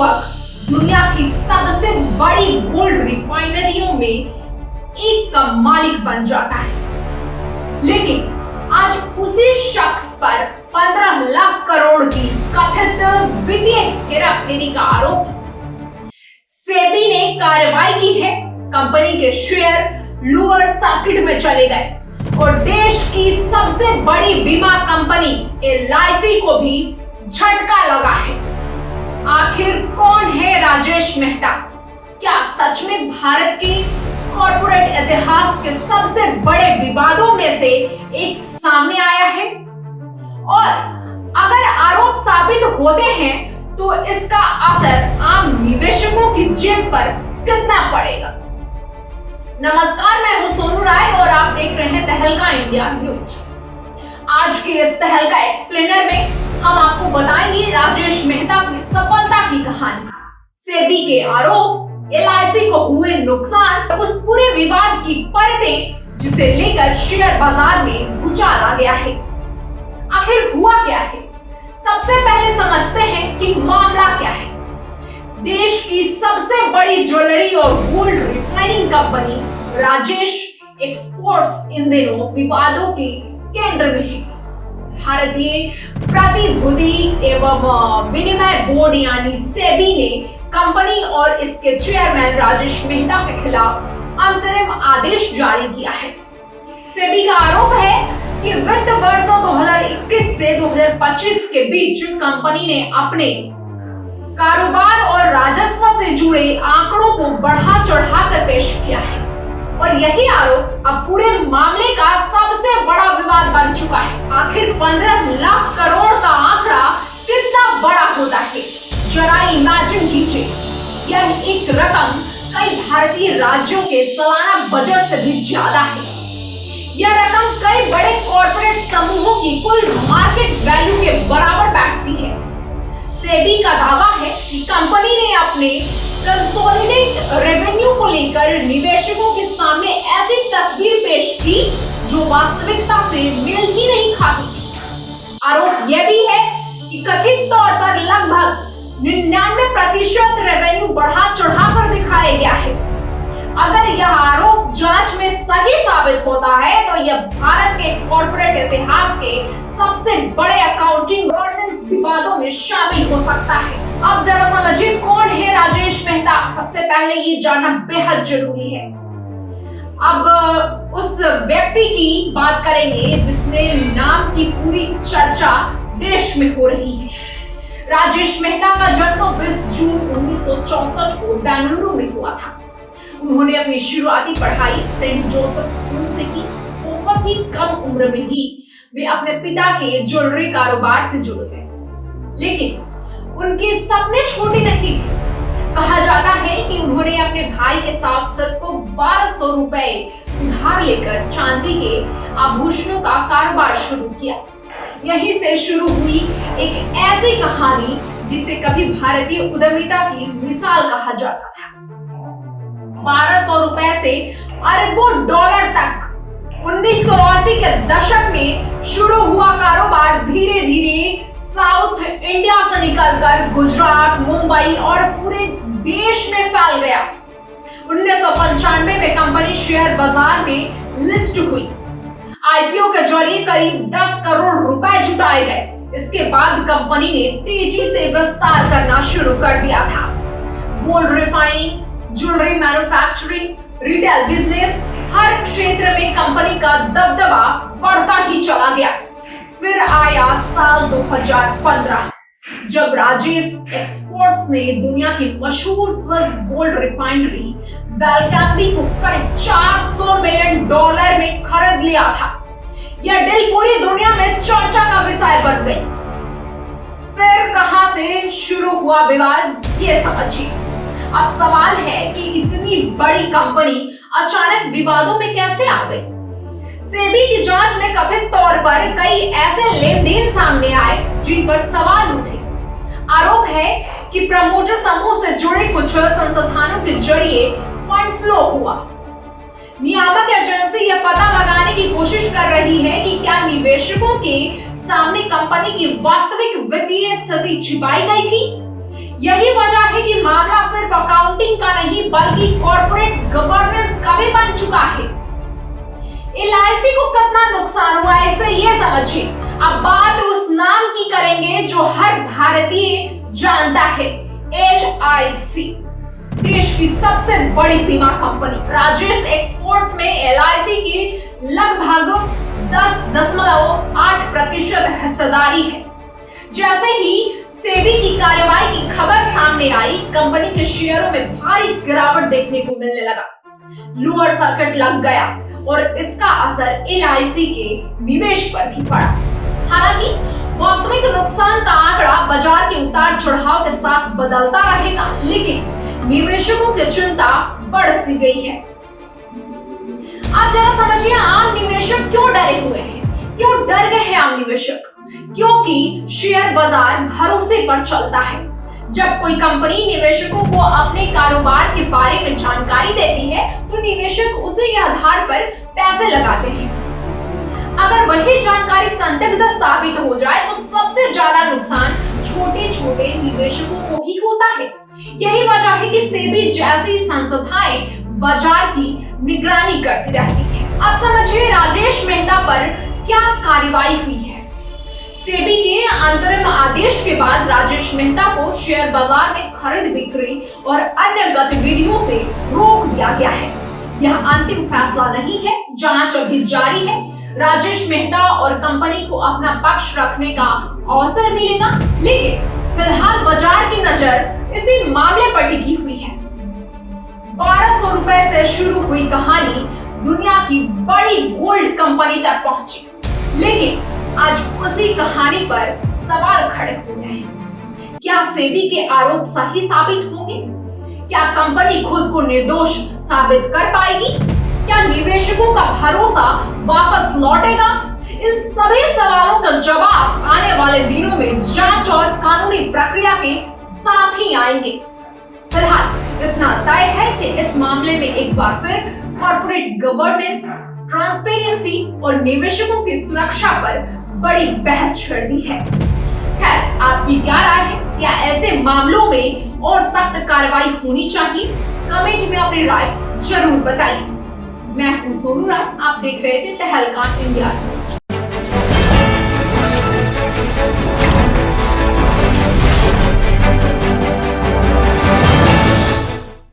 वक्त दुनिया की सबसे बड़ी गोल्ड रिफाइनरियों में एक का मालिक बन जाता है। लेकिन आज उसी शख्स पर 15 लाख करोड़ की कथित वित्तीय हेराफेरी का आरोप है। सेबी ने कार्रवाई की है। कंपनी के शेयर लोअर सर्किट में चले गए और देश की सबसे बड़ी बीमा कंपनी LIC को भी झटका लगा है। आखिर कौन है राजेश मेहता? क्या सच में भारत के कॉर्पोरेट इतिहास के सबसे बड़े विवादों में से एक सामने आया है? और अगर आरोप साबित होते हैं तो इसका असर आम निवेशकों की जेब पर कितना पड़ेगा? नमस्कार, मैं हूं सोनू राय और आप देख रहे हैं तहलका इंडिया न्यूज। आज के इस तहलका एक्सप्लेनर में हम आपको बताएंगे राजेश मेहता की सफलता की कहानी, सेबी के आरोप, LIC को हुए नुकसान, उस पूरे विवाद की परतें जिसे लेकर शेयर बाजार में भूचाल आ गया है। आखिर हुआ क्या है? सबसे पहले समझते हैं कि मामला क्या है। देश की सबसे बड़ी ज्वेलरी और gold refining company Rajesh exports इन दिनों विवादों के केंद्र में है। भारतीय प्रतिभूति एवं विनिमय बोर्ड यानी सेबी ने कंपनी और इसके चेयरमैन राजेश मेहता के खिलाफ अंतरिम आदेश जारी किया है। सेबी का आरोप है कि वित्त वर्षों 2021 से 2025 के बीच कंपनी ने अपने कारोबार और राजस्व से जुड़े आंकड़ों को बढ़ा चढ़ाकर पेश किया है और यही आरोप अब पूरे मामले का सबसे बड़ा विवाद बन चुका है। आखिर 15 लाख करोड़ का आंकड़ा कितना बड़ा होता है, जरा इमेजिन कीजिए। यह एक रकम कई भारतीय राज्यों के सालाना बजट से भी ज्यादा है। यह रकम कई बड़े कॉर्पोरेट समूहों की कुल मार्केट वैल्यू के बराबर बैठती है। सेबी का दावा है कि कंपनी ने अपने कंसोलिडेट रेवेन्यू को लेकर निवेशकों के सामने ऐसी तस्वीर पेश की जो वास्तविकता से मेल ही नहीं खाती। आरोप यह भी है कि कथित तौर पर लगभग 99% रेवेन्यू बढ़ा चढ़ाकर दिखाया गया है। अगर यह आरोप जांच में सही साबित होता है तो यह भारत के कॉर्पोरेट इतिहास के सबसे बड़े अकाउंटिंग गवर्नेंस विवादों में शामिल हो सकता है। अब जरा समझिए कौन है राजेश मेहता। सबसे पहले ये जानना बेहद जरूरी है। अब उस व्यक्ति की बात करेंगे जिसने नाम की पूरी चर्चा देश में हो रही है। राजेश मेहता का जन्म 20 जून 1964 को बेंगलुरु में हुआ था। उन्होंने अपनी शुरुआती पढ़ाई सेंट जोसेफ स्कूल से की। बहुत ही कम उम्र में ही वे अपने पिता के ज्वेलरी कारोबार से जुड़ गए, लेकिन उनके सपने छोटे नहीं थे। कहा जाता है कि उन्होंने अपने भाई के साथ सिर्फ 1200 रुपए उधार लेकर चांदी के आभूषणों का कारोबार शुरू किया। यहीं से शुरू हुई एक ऐसी कहानी जिसे कभी भारतीय उद्यमिता की मिसाल कहा जाता था। 1200 रुपए से अरबों डॉलर तक 1980 के दशक में शुरू हुआ कारोबार धीरे धीरे साउथ इंडिया से निकलकर गुजरात, मुंबई और पूरे देश में फैल गया। 1995 में कंपनी शेयर बाजार में लिस्ट हुई। IPO के जरिए करीब 10 करोड़ रुपए जुटाए गए। इसके बाद कंपनी ने तेजी से विस्तार करना शुरू कर दिया था। Gold refining, jewellery manufacturing, retail business, हर क्षेत्र में कंपनी का दबदबा बढ़ता ही चला गया। फिर आया साल 2015 जब राजेश एक्सपोर्ट्स ने दुनिया की मशहूर स्विस गोल्ड रिफाइनरी वेलकैम्बी को करीब $400 मिलियन में खरीद लिया था। यह डील पूरी दुनिया में चर्चा का विषय बन गई। फिर कहां से शुरू हुआ विवाद, ये समझिए। अब सवाल है कि इतनी बड़ी कंपनी अचानक विवादों में कैसे आ गई? सेबी की जांच में कथित तौर पर कई ऐसे लेन देन सामने आए जिन पर सवाल उठे। आरोप है कि प्रमोटर समूह से जुड़े कुछ संस्थानों के जरिए फंड फ्लो हुआ। नियामक एजेंसी यह पता लगाने की कोशिश कर रही है कि क्या निवेशकों के सामने कंपनी की वास्तविक वित्तीय स्थिति छिपाई गई थी यही वजह है कि मामला सिर्फ अकाउंटिंग का नहीं बल्कि कॉर्पोरेट गवर्नेंस का भी बन चुका है। एलआईसी को कितना नुकसान हुआ इसे ये समझिए। अब बात उस नाम की करेंगे जो हर भारतीय जानता है, एलआईसी, देश की सबसे बड़ी बीमा कंपनी। राजेश एक्सपोर्ट्स में एलआईसी की लगभग 10.8% हिस्सेदारी है। जैसे ही सेबी की कार्रवाई की खबर सामने आई, कंपनी के शेयरों में भारी गिरावट देखने को मिलने लगा। लोअर सर्किट लग गया और इसका असर एलआईसी के निवेश पर भी पड़ा। हालांकि वास्तविक नुकसान का आंकड़ा बाजार के उतार चढ़ाव के साथ बदलता रहेगा, लेकिन निवेशकों की चिंता बढ़ सी गई है। आप जरा समझिए, आम निवेशक क्यों डरे हुए हैं? क्यों डर गए हैं आम निवेशक? क्योंकि शेयर बाजार भरोसे पर चलता है। जब कोई कंपनी निवेशकों को अपने कारोबार के बारे में जानकारी देती है तो निवेशक उसी के आधार पर पैसे लगाते हैं। अगर वही जानकारी संदिग्ध साबित हो जाए तो सबसे ज्यादा नुकसान छोटे छोटे निवेशकों को ही होता है। यही वजह है कि सेबी जैसी संस्थाएं बाजार की निगरानी करती रहती है। अब समझिए राजेश मेहता पर क्या कार्रवाई हुई है। सेबी के अंतरिम आदेश के बाद राजेश मेहता को शेयर बाजार में खरीद बिक्री और अन्य गतिविधियों से रोक दिया गया है। यह अंतिम फैसला नहीं है, जांच अभी जारी है। राजेश मेहता और कंपनी को अपना पक्ष रखने का अवसर मिलेगा, लेकिन फिलहाल बाजार की नजर इसी मामले पर टिकी हुई है। 1200 रुपए से शुरू हुई कहानी दुनिया की बड़ी गोल्ड कंपनी तक पहुंची, लेकिन आज उसी कहानी पर सवाल खड़े हो गए हैं। क्या सेबी के आरोप सही साबित होंगे? क्या कंपनी खुद को निर्दोष साबित कर पाएगी? क्या निवेशकों का भरोसा वापस लौटेगा? इन सभी सवालों का जवाब आने वाले दिनों में जांच और कानूनी प्रक्रिया के साथ ही आएंगे। फिलहाल इतना तय है कि इस मामले में एक बार फिर कॉर्पोरेट गवर्नेंस, ट्रांसपेरेंसी और निवेशकों की सुरक्षा पर बड़ी बहस छिड़ दी है। खैर, आपकी क्या राय है? क्या ऐसे मामलों में और सख्त कार्रवाई होनी चाहिए? कमेंट में अपनी राय जरूर बताइए। मैं हूं सोनू राय, आप देख रहे थे तहलका इंडिया।